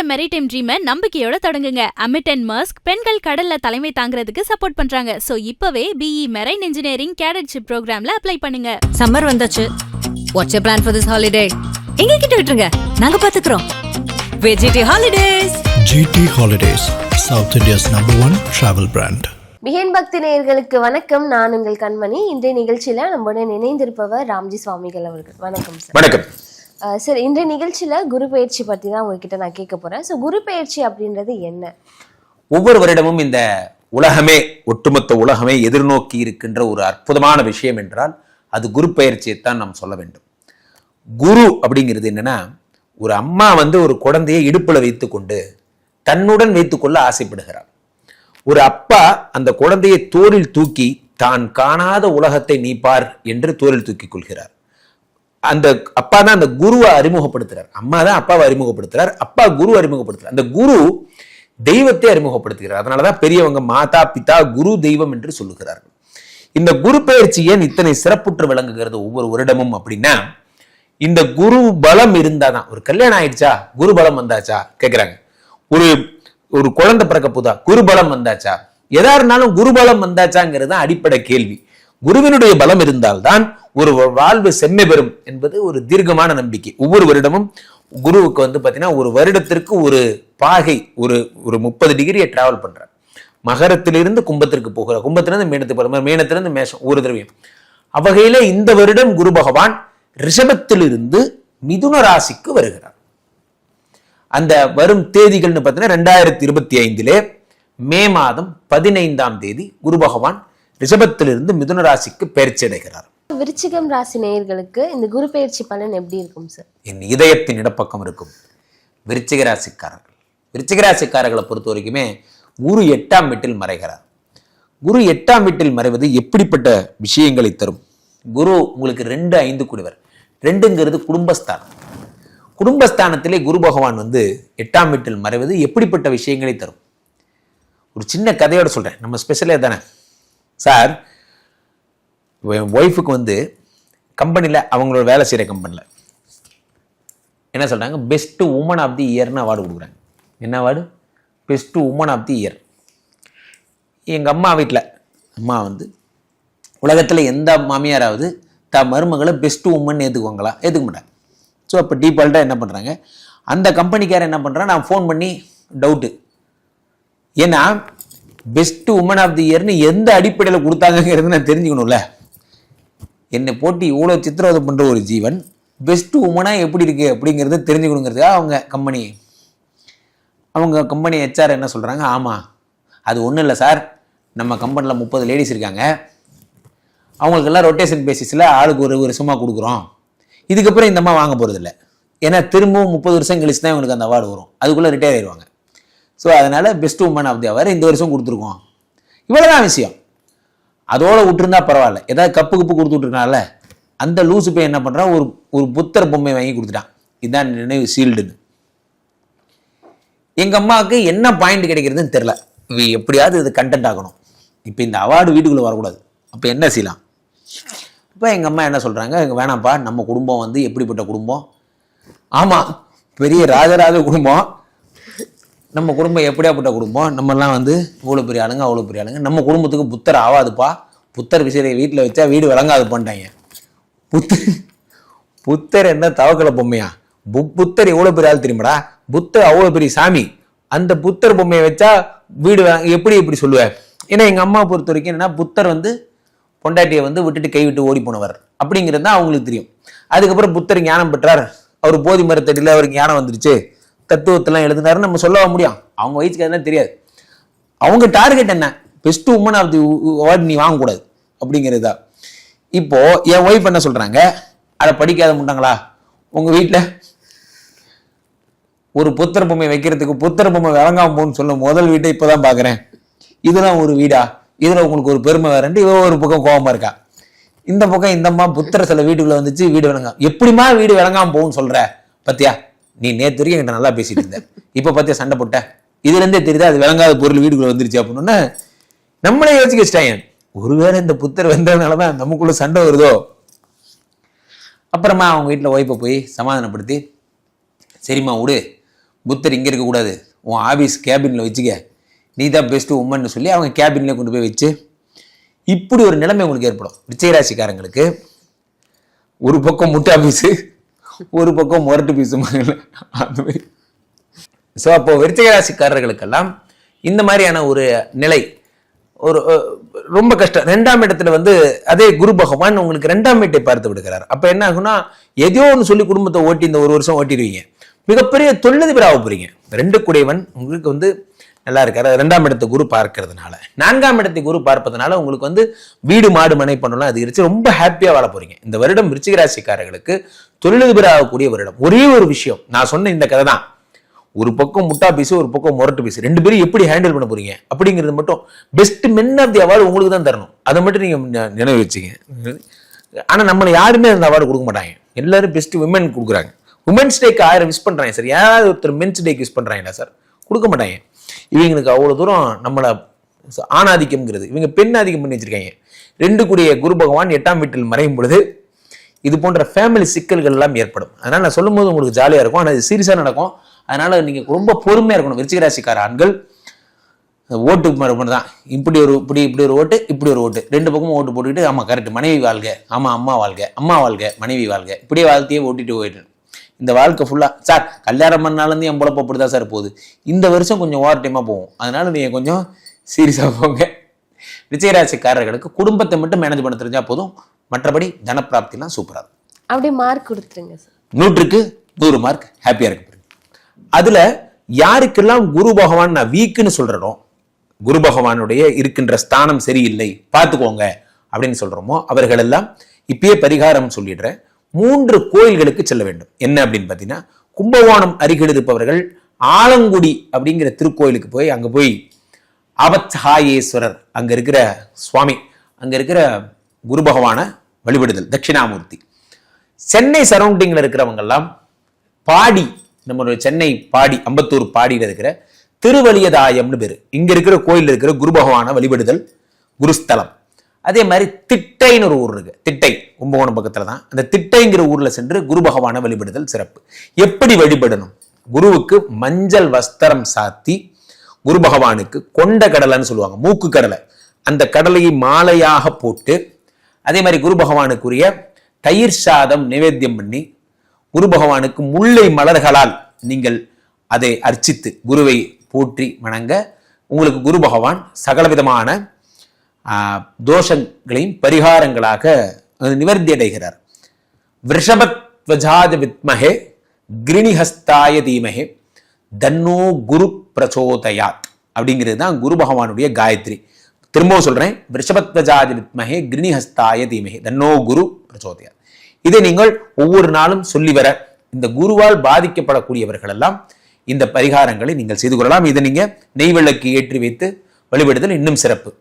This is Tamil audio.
மெரிடைம் ட்ரீமை நம்பிக்கையோட தொடங்குங்க. அமிட் அண்ட் மர்ஸ்க் பெண்கள் கடல்ல தலைமை தாங்கிறதுக்கு சப்போர்ட் பண்றாங்க. சோ இப்பவே BE மெரைன் இன்ஜினியரிங் கேடட்ஷிப் ப்ரோக்ராம்ல அப்ளை பண்ணுங்க. சம்மர் வந்தாச்சு. What's your plan for this holiday? எங்க கிட்ட விட்டுருங்க, நாங்க பாத்துக்கிறோம். VGT Holidays. GT Holidays, South India's #1 travel brand. பிஹேன் பக்தி நேயர்களுக்கு வணக்கம். நான் உங்கள் கண்மணி. இன்றைய நிகழ்ச்சியில நம்முடன் இணைந்திருப்பவர் ராம்ஜி சுவாமிகள் அவர்கள். வணக்கம் சார். வணக்கம் சார். இன்றைய நிகழ்ச்சியில குரு பயிற்சி பத்தி தான் உங்ககிட்ட நான் கேட்க போறேன். ஸோ குரு பயிற்சி அப்படின்றது என்ன? ஒவ்வொரு வருடமும் இந்த உலகமே, ஒட்டுமொத்த உலகமே எதிர்நோக்கி இருக்கின்ற ஒரு அற்புதமான விஷயம் என்றால் அது குரு பயிற்சியைத்தான் நாம் சொல்ல வேண்டும். குரு அப்படிங்கிறது என்னன்னா, ஒரு அம்மா ஒரு குழந்தையை இடுப்புல வைத்துக்கொண்டு தன்னுடன் வைத்துக்கொள்ள ஆசைப்படுகிறார். ஒரு அப்பா அந்த குழந்தையை தோளில் தூக்கி தான் காணாத உலகத்தை நீ பார் என்று தோளில் தூக்கி கொள்கிறார். அந்த அப்பா தான் அந்த குருவை அறிமுகப்படுத்துறார். அம்மா தான் அப்பாவை அறிமுகப்படுத்துறார், அப்பா குரு அறிமுகப்படுத்துறார். அந்த குரு தெய்வத்தை அறிமுகப்படுத்துகிறார். அதனாலதான் பெரியவங்க மாதா பிதா குரு தெய்வம் என்று சொல்லுகிறார்கள். இந்த குரு பயிற்சி ஏன் இத்தனை சிறப்புற்று விளங்குகிறது ஒவ்வொரு வருடமும் அப்படின்னா, இந்த குரு பலம் இருந்தாதான். ஒரு கல்யாணம் ஆயிடுச்சா, குரு பலம் வந்தாச்சா கேட்கிறாங்க. ஒரு குழந்தை பிறக்க போதா, குரு பலம் வந்தாச்சா? எதா இருந்தாலும் குரு பலம் வந்தாச்சாங்கிறது அடிப்படை கேள்வி. குருவினுடைய பலம் இருந்தால்தான் ஒரு வாழ்வு செம்மை பெறும் என்பது ஒரு தீர்க்கமான நம்பிக்கை. ஒவ்வொரு வருடமும் குருவுக்கு பாத்தீங்கன்னா ஒரு வருடத்திற்கு ஒரு பாகை ஒரு 30 டிகிரியை டிராவல் பண்றார். மகரத்திலிருந்து கும்பத்திற்கு போகிறார், கும்பத்திலிருந்து மீனத்துக்கு போற, மீனத்திலிருந்து மேஷம் ஒரு திரவியம். அவ்வகையில இந்த வருடம் குரு பகவான் ரிஷபத்திலிருந்து மிதுன ராசிக்கு வருகிறார். அந்த வரும் தேதிகள்னு பார்த்தீங்கன்னா 2025 மே மாதம் 15ஆம் தேதி குரு பகவான் ரிஷபத்திலிருந்து மிதுன ராசிக்கு பயிற்சி அடைகிறார். விருச்சிகம் ராசி நேயர்களுக்கு இந்த குரு பயிற்சி பலன் எப்படி இருக்கும் சார்? என் இதயத்தின் இடப்பக்கம் இருக்கும் விருச்சிக ராசிக்காரர்கள். விருச்சிக ராசிக்காரர்களை பொறுத்த வரைக்குமே குரு 8ஆம் வீட்டில் மறைகிறார். குரு 8ஆம் வீட்டில் மறைவது எப்படிப்பட்ட விஷயங்களை தரும்? குரு உங்களுக்கு 2-5 கூடியவர். 2ங்கிறது குடும்பஸ்தானம். குடும்பஸ்தானத்திலே குரு பகவான் 8ஆம் வீட்டில் மறைவது எப்படிப்பட்ட விஷயங்களை தரும்? ஒரு சின்ன கதையோட சொல்றேன், நம்ம ஸ்பெஷலே தானே சார். ஒய்ஃபுக்கு கம்பெனியில் அவங்களோட வேலை செய்கிற கம்பெனியில் என்ன சொல்கிறாங்க, பெஸ்ட் உமன் ஆஃப் தி இயர்னு அவார்டு கொடுக்குறாங்க. என்ன award? Best woman of the year. எங்கள் அம்மா வீட்டில் அம்மா உலகத்தில் எந்த மாமியாராவது மருமகளை பெஸ்ட் உமன் ஏற்றுக்குவாங்களா? ஏற்றுக்க மாட்டாங்க. ஸோ அப்போ டீஃபால்ட்டாக என்ன பண்ணுறாங்க, அந்த கம்பெனிக்காரர் என்ன பண்ணுறான், நான் ஃபோன் பண்ணி டவுட்டு. ஏன்னா பெஸ்ட் உமன் ஆஃப் தி இயர்னு எந்த அடிப்படையில் கொடுத்தாங்கிறது நான் தெரிஞ்சுக்கணும்ல. என்னை போட்டு இவ்வளோ சித்திரவதை பண்ணுற ஒரு ஜீவன் பெஸ்ட் உமனாக எப்படி இருக்குது அப்படிங்கிறத தெரிஞ்சுக்கணுங்கிறதுக்காக அவங்க கம்பெனி HR என்ன சொல்கிறாங்க, ஆமாம் அது ஒன்றும் இல்லை சார், நம்ம கம்பெனியில் 30 லேடிஸ் இருக்காங்க, அவங்களுக்கெல்லாம் ரொட்டேஷன் பேசிஸில் ஆளுக்கு ஒரு வருஷமாக கொடுக்குறோம். இதுக்கப்புறம் இந்த அம்மா வாங்க போகிறதில்ல. ஏன்னா திரும்பவும் 30 வருஷம் கழிச்சு தான் இவங்களுக்கு அந்த அவார்டு வரும், அதுக்குள்ளே ரிட்டையர் ஆயிடுவாங்க. ஸோ அதனால் பெஸ்ட் உமன் ஆஃப் தி அவர் இந்த வருஷம் கொடுத்துருக்கோம். இவ்வளோதான் விஷயம். அதோட விட்டுருந்தா பரவாயில்ல. ஏதாவது கப்பு கொடுத்துட்ருக்கனால அந்த லூசு போய் என்ன பண்ணுறான், ஒரு புத்தர் பொம்மை வாங்கி கொடுத்துட்டான், இதுதான் நினைவு சீல்டுன்னு. எங்கள் அம்மாவுக்கு என்ன பாயிண்ட் கிடைக்கிறதுன்னு தெரில. எப்படியாவது இது கண்டென்ட் ஆகணும். இப்போ இந்த அவார்டு வீட்டுக்குள்ளே வரக்கூடாது. அப்போ என்ன செய்யலாம்? இப்போ எங்கள் அம்மா என்ன சொல்கிறாங்க, வேணாம்ப்பா, நம்ம குடும்பம் எப்படிப்பட்ட குடும்பம்? ஆமாம், பெரிய ராஜராஜ குடும்பம். நம்ம குடும்பம் எப்படியாப்பட்ட குடும்பம்? நம்மெல்லாம் இவ்வளோ பெரிய ஆளுங்க, அவ்வளோ பெரிய ஆளுங்க. நம்ம குடும்பத்துக்கு புத்தர் ஆகாதுப்பா, புத்தர் விஷயத்தை வீட்டில் வச்சா வீடு விளங்காது பண்ணிட்டாங்க. புத்தர் என்ன தவக்கலை பொம்மையா? புத்தர் எவ்வளோ பெரிய ஆள் தெரியுமாடா? புத்தர் அவ்வளோ பெரிய சாமி. அந்த புத்தர் பொம்மையை வச்சா வீடு எப்படி சொல்லுவேன்? ஏன்னா எங்கள் அம்மா பொறுத்த வரைக்கும் என்னன்னா, புத்தர் பொண்டாட்டியை விட்டுட்டு கைவிட்டு ஓடி போனவர் அப்படிங்கிறது தான் அவங்களுக்கு தெரியும். அதுக்கப்புறம் புத்தர் ஞானம் பெற்றார், அவர் போதி மரத்தடியில் அவருக்கு ஞானம் வந்துருச்சு, தத்துவத்தெல்லாம் எழுதினாருன்னு நம்ம சொல்லவா முடியும்? அவங்க வயசுக்கு அதெல்லாம் தெரியாது. அவங்க டார்கெட் என்ன, best woman of the award நீ வாங்கக்கூடாது அப்படிங்கிறதா. இப்போ என் ஒய்ஃப் என்ன சொல்றாங்க, அதை படிக்காத முட்டாங்களா உங்க வீட்டில் ஒரு புத்தர் பொம்மை வைக்கிறதுக்கு புத்தர் பொம்மை விளங்காம போன்னு சொல்ல முதல் வீட்டை இப்போதான் பார்க்குறேன். இதெல்லாம் ஒரு வீடா? இதில் உங்களுக்கு ஒரு பெருமை வேறன்ட்டு இவ ஒரு பக்கம் கோபமா இருக்கா. இந்த பக்கம் இந்த அம்மா புத்தர் சில வீட்டுக்குள்ள வந்துச்சு, வீடு விளங்கா. எப்படிமா வீடு விளங்காம போகும்னு சொல்ற? பத்தியா, நீ நேற்று வரைக்கும் என்கிட்ட நல்லா பேசிட்டு இருந்த, இப்போ பார்த்தியா சண்டை போட்ட, இதுலேருந்தே தெரியுதா அது விளங்காத பொருள் வீட்டுக்குள்ள வந்துருச்சு அப்படின்னு நம்மளே யோசிக்க வச்சிட்டாங்க. ஒருவேளை இந்த புத்தர் வந்ததுனாலதான் நமக்குள்ள சண்டை வருதோ? அப்புறமா அவங்க வீட்டில் ஒய்ஃபை போய் சமாதானப்படுத்தி, சரிம்மா விடு, புத்தர் இங்கே இருக்கக்கூடாது, உன் ஆஃபீஸ் கேபினில் வச்சுக்க, நீ தான் பெஸ்ட்டு உமன்னு சொல்லி அவங்க கேபினில் கொண்டு போய் வச்சு இப்படி ஒரு நிலைமை உங்களுக்கு ஏற்படும். விருச்சிகராசிக்காரங்களுக்கு ஒரு பக்கம் முட்டை ஆஃபீஸு, ஒரு பக்கம் முரட்டு பீஸுமாங்கல்ல அந்த மாதிரி. ஸோ அப்போ விருச்சிகராசிக்காரர்களுக்கெல்லாம் இந்த மாதிரியான ஒரு நிலை ஒரு ரொம்ப கஷ்டம். 2ஆம் இடத்துல வந்து அதே குரு பகவான் உங்களுக்கு 2ஆம் வீட்டை பார்த்து விடுகிறார். அப்ப என்ன ஆகும்னா எதையோ ஒன்று சொல்லி குடும்பத்தை ஓட்டி இந்த ஒரு வருஷம் ஓட்டிடுவீங்க, மிகப்பெரிய தொழிலதிபர் ஆக போறீங்க. 2 குடையவன் உங்களுக்கு வந்து நல்லா இருக்காரு, 2ஆம் இடத்தை குரு பார்க்கறதுனால. 4ஆம் இடத்தை குரு பார்ப்பதனால உங்களுக்கு வந்து வீடு மாடு மனை பண்ணலாம் அதிகரிச்சு ரொம்ப ஹாப்பியா வாழ போறீங்க. இந்த வருடம் விருச்சிகராசிக்காரர்களுக்கு தொழிலதிபர் ஆகக்கூடிய வருடம். ஒரே ஒரு விஷயம் நான் சொன்ன இந்த கதை தான், ஒரு பக்கம் முட்டா பீஸ் ஒரு பக்கம் முரட்டு பீஸ், 2 பேரும் எப்படி ஹேண்டில் பண்ண போறீங்க அப்படிங்கிறது மட்டும் best men of the award உங்களுக்கு தான் தரணும். அதை மட்டும் நீங்க நினைவு வச்சுங்க. ஆனா நம்மளை யாருமே அந்த அவார்டு கொடுக்க மாட்டாங்க, எல்லாரும் பெஸ்ட் விமன் கொடுக்குறாங்க. உமன்ஸ் டேக்கு 1000 விஷ் பண்றாங்க சார், யாராவது ஒருத்தர் மென்ஸ் டேக்கு விஷ் பண்றாங்களா சார்? கொடுக்க மாட்டாங்க. இவங்களுக்கு அவ்வளவு தூரம் நம்மளை ஆணாதிக்கம்ங்கிறது, இவங்க பெண் ஆதிக்கம் பண்ணி வச்சிருக்காங்க. 2 கூடிய குரு பகவான் 8ஆம் வீட்டில் மறையும் பொழுது இது போன்ற ஃபேமிலி சிக்கல்கள் எல்லாம் ஏற்படும். அதனால நான் சொல்லும் போது உங்களுக்கு ஜாலியா இருக்கும், ஆனால் இது சீரியஸா நடக்கும். அதனால நீங்க ரொம்ப பொறுமையா இருக்கணும். விருச்சிகராசிக்கார ஆண்கள் ஓட்டு தான், இப்படி ஒரு ஓட்டு, இப்படி ஒரு ஓட்டு, 2 பக்கமும் ஓட்டு போட்டுக்கிட்டு ஆமா கரெக்ட் மனைவி வாழ்க, ஆமா அம்மா வாழ்க, அம்மா வாழ்க, மனைவி வாழ்க, இப்படியே வாழ்க்கையே ஓட்டிட்டு போயிட்டு இந்த வாழ்க்கை ஃபுல்லா சார் கல்யாணம் பண்ணாலேருந்து என் பொழப்பு அப்படிதான் சார் போகுது. இந்த வருஷம் கொஞ்சம் ஓவர் டைமா போகும், அதனால நீங்க கொஞ்சம் சீரியஸா போங்க. விருச்சிகராசிக்காரர்களுக்கு குடும்பத்தை மட்டும் மேனேஜ் பண்ண தெரிஞ்சா போதும், மற்றபடி தனப்பிராப்திலாம் சூப்பரா இருக்கும். அப்படியே மார்க் கொடுத்துருங்க சார். 100க்கு 100 மார்க் ஹாப்பியா இருக்கு. அதுல யாருக்கெல்லாம் குரு பகவான் நான் வீக்குன்னு சொல்றோம், குரு பகவானுடைய இருக்கின்ற ஸ்தானம் சரியில்லை பார்த்துக்கோங்க அப்படின்னு சொல்றோமோ அவர்கள் எல்லாம் இப்பயே பரிகாரம் சொல்லிடுறேன். 3 கோயில்களுக்கு செல்ல வேண்டும். என்ன அப்படின்னு பாத்தீங்கன்னா, கும்பகோணம் அருகில் இருப்பவர்கள் ஆலங்குடி அப்படிங்கிற திருக்கோயிலுக்கு போய் அங்க போய் அவத்ஹாயேஸ்வரர் அங்க இருக்கிற சுவாமி, அங்க இருக்கிற குரு பகவான வழிபடுதல், தட்சிணாமூர்த்தி. சென்னை சரௌண்டிங்ல இருக்கிறவங்க எல்லாம் பாடி, நம்மளுடைய சென்னை பாடி அம்பத்தூர் பாடியில் இருக்கிற திருவலியதாயம்னு பேரு, இங்க இருக்கிற கோயில் இருக்கிற குரு பகவான வழிபடுதல் குருஸ்தலம். அதே மாதிரி திட்டைன்னு ஒரு ஊர் இருக்கு, திட்டை கும்பகோணம் பக்கத்துல தான். அந்த திட்டைங்கிற ஊர்ல சென்று குரு பகவான வழிபடுதல் சிறப்பு. எப்படி வழிபடணும்? குருவுக்கு மஞ்சள் வஸ்திரம் சாத்தி, குரு பகவானுக்கு கொண்ட கடலைன்னு சொல்லுவாங்க, மூக்கு கடலை, அந்த கடலையை மாலையாக போட்டு, அதே மாதிரி குரு பகவானுக்குரிய தயிர் சாதம் நிவேத்தியம் பண்ணி, குரு பகவானுக்கு முல்லை மலர்களால் நீங்கள் அதை அர்ச்சித்து குருவை போற்றி வணங்க உங்களுக்கு குரு பகவான் சகலவிதமான தோஷங்களையும் பரிகாரங்களாக நிவர்த்தி அடைகிறார். விருஷபத்வஜாத வித்மஹே கிரிணிஹஸ்தாய தீமஹே தன்னோ குரு பிரச்சோதயாத் அப்படிங்கிறது தான் குரு பகவானுடைய காயத்ரி. திரும்பவும் சொல்றேன், விருஷபத்வஜாத வித்மஹே கிரிணிஹஸ்தாய தீமஹே தன்னோ குரு பிரச்சோதயாத். இதை நீங்கள் ஒவ்வொரு நாளும் சொல்லி வர இந்த குருவால் பாதிக்கப்படக்கூடியவர்கள் எல்லாம் இந்த பரிகாரங்களை நீங்கள் செய்து கொள்ளலாம். இதை நீங்க நெய் விளக்கு ஏற்றி வைத்து வழிபடுதல் இன்னும் சிறப்பு.